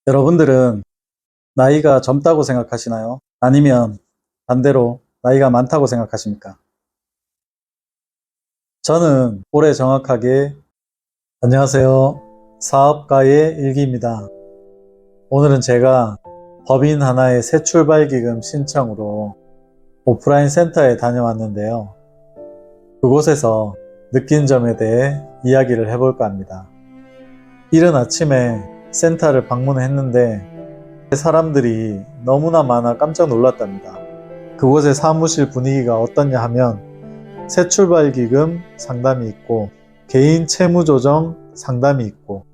여러분들은 나이가 젊다고 생각하시나요? 아니면 반대로 나이가 많다고 생각하십니까? 저는 올해 정확하게 안녕하세요. 사업가의 일기입니다. 오늘은 제가 법인 하나의 새 출발기금 신청으로 오프라인 센터에 다녀왔는데요. 그곳에서 느낀 점에 대해 이야기를 해볼까 합니다. 이른 아침에 센터를 방문했는데 사람들이 너무나 많아 깜짝 놀랐답니다. 그곳의 사무실 분위기가 어떻냐 하면 새 출발기금 상담이 있고 개인 채무조정 상담이 있고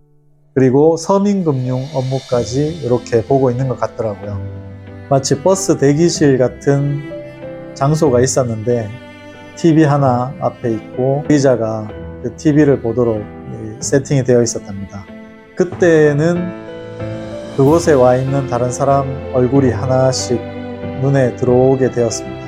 그리고 서민금융 업무까지 이렇게 보고 있는 것 같더라고요. 마치 버스 대기실 같은 장소가 있었는데 TV 하나 앞에 있고 의자가 그 TV를 보도록 세팅이 되어 있었답니다. 그때는 그곳에 와 있는 다른 사람 얼굴이 하나씩 눈에 들어오게 되었습니다.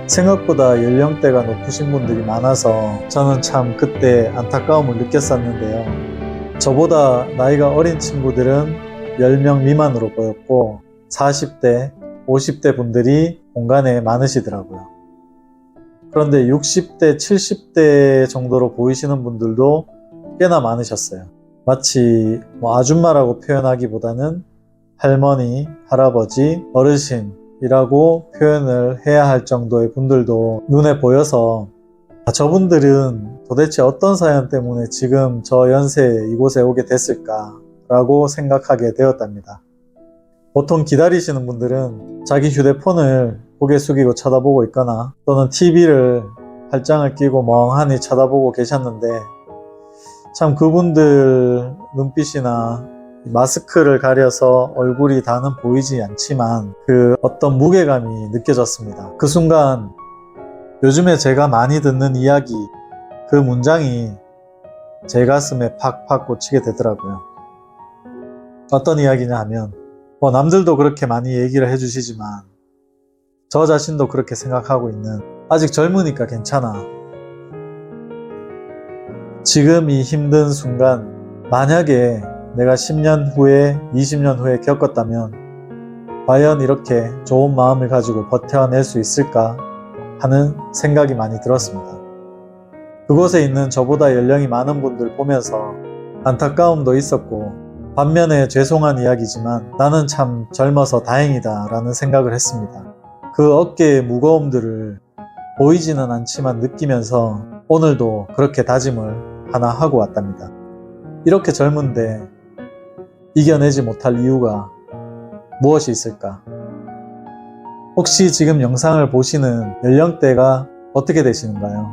생각보다 연령대가 높으신 분들이 많아서 저는 참 그때 안타까움을 느꼈었는데요. 저보다 나이가 어린 친구들은 10명 미만으로 보였고 40대, 50대 분들이 공간에 많으시더라고요. 그런데 60대, 70대 정도로 보이시는 분들도 꽤나 많으셨어요. 마치 아줌마라고 표현하기보다는 할머니, 할아버지, 어르신이라고 표현을 해야 할 정도의 분들도 눈에 보여서 저분들은 도대체 어떤 사연 때문에 지금 저 연세에 이곳에 오게 됐을까라고 생각하게 되었답니다. 보통 기다리시는 분들은 자기 휴대폰을 고개 숙이고 쳐다보고 있거나 또는 TV를 발장을 끼고 멍하니 쳐다보고 계셨는데 참 그분들 눈빛이나 마스크를 가려서 얼굴이 다는 보이지 않지만 그 어떤 무게감이 느껴졌습니다. 그 순간 요즘에 제가 많이 듣는 이야기 그 문장이 제 가슴에 팍팍 꽂히게 되더라고요. 어떤 이야기냐 하면 남들도 그렇게 많이 얘기를 해주시지만 저 자신도 그렇게 생각하고 있는 아직 젊으니까 괜찮아. 지금 이 힘든 순간 만약에 내가 10년 후에 20년 후에 겪었다면 과연 이렇게 좋은 마음을 가지고 버텨낼 수 있을까 하는 생각이 많이 들었습니다. 그곳에 있는 저보다 연령이 많은 분들 보면서 안타까움도 있었고 반면에 죄송한 이야기지만 나는 참 젊어서 다행이다 라는 생각을 했습니다. 그 어깨의 무거움들을 보이지는 않지만 느끼면서 오늘도 그렇게 다짐을 하나 하고 왔답니다. 이렇게 젊은데 이겨내지 못할 이유가 무엇이 있을까? 혹시 지금 영상을 보시는 연령대가 어떻게 되시는가요?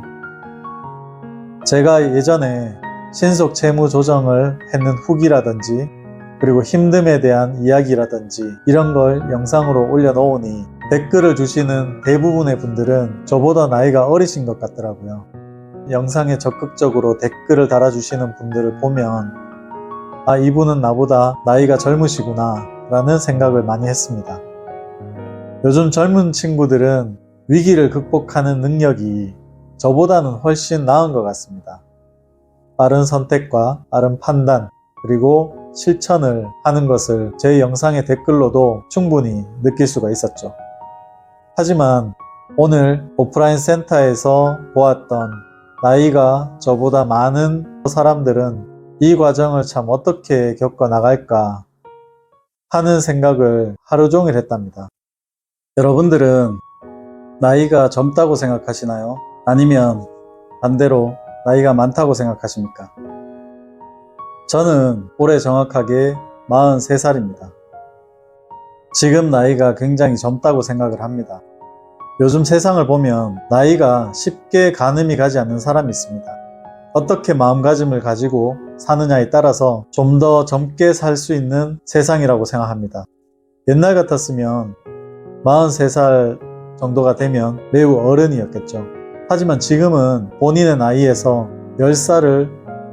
제가 예전에 신속 채무 조정을 했는 후기라든지 그리고 힘듦에 대한 이야기라든지 이런 걸 영상으로 올려놓으니 댓글을 주시는 대부분의 분들은 저보다 나이가 어리신 것 같더라고요. 영상에 적극적으로 댓글을 달아주시는 분들을 보면 이분은 나보다 나이가 젊으시구나 라는 생각을 많이 했습니다. 요즘 젊은 친구들은 위기를 극복하는 능력이 저보다는 훨씬 나은 것 같습니다. 빠른 선택과 빠른 판단 그리고 실천을 하는 것을 제 영상의 댓글로도 충분히 느낄 수가 있었죠. 하지만 오늘 오프라인 센터에서 보았던 나이가 저보다 많은 사람들은 이 과정을 참 어떻게 겪어나갈까 하는 생각을 하루 종일 했답니다. 여러분들은 나이가 젊다고 생각하시나요? 아니면 반대로 나이가 많다고 생각하십니까? 저는 올해 정확하게 43살입니다. 지금 나이가 굉장히 젊다고 생각을 합니다. 요즘 세상을 보면 나이가 쉽게 가늠이 가지 않는 사람이 있습니다. 어떻게 마음가짐을 가지고 사느냐에 따라서 좀 더 젊게 살 수 있는 세상이라고 생각합니다. 옛날 같았으면 43살 정도가 되면 매우 어른이었겠죠. 하지만 지금은 본인의 나이에서 10살을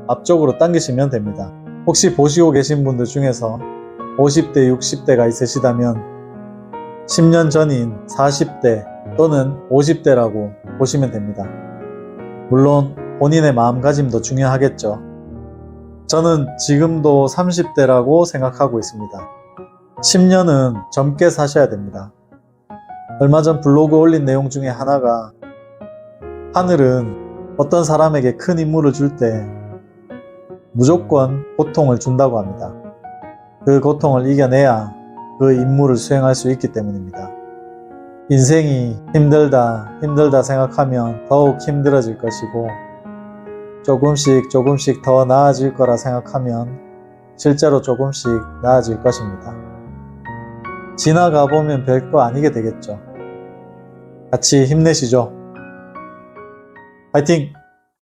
앞쪽으로 당기시면 됩니다. 혹시 보시고 계신 분들 중에서 50대, 60대가 있으시다면 10년 전인 40대 또는 50대라고 보시면 됩니다. 물론 본인의 마음가짐도 중요하겠죠. 저는 지금도 30대라고 생각하고 있습니다. 10년은 젊게 사셔야 됩니다. 얼마 전 블로그 올린 내용 중에 하나가 하늘은 어떤 사람에게 큰 임무를 줄 때 무조건 고통을 준다고 합니다. 그 고통을 이겨내야 그 임무를 수행할 수 있기 때문입니다. 인생이 힘들다 생각하면 더욱 힘들어질 것이고 조금씩 더 나아질 거라 생각하면 실제로 조금씩 나아질 것입니다. 지나가 보면 별거 아니게 되겠죠. 같이 힘내시죠. 파이팅!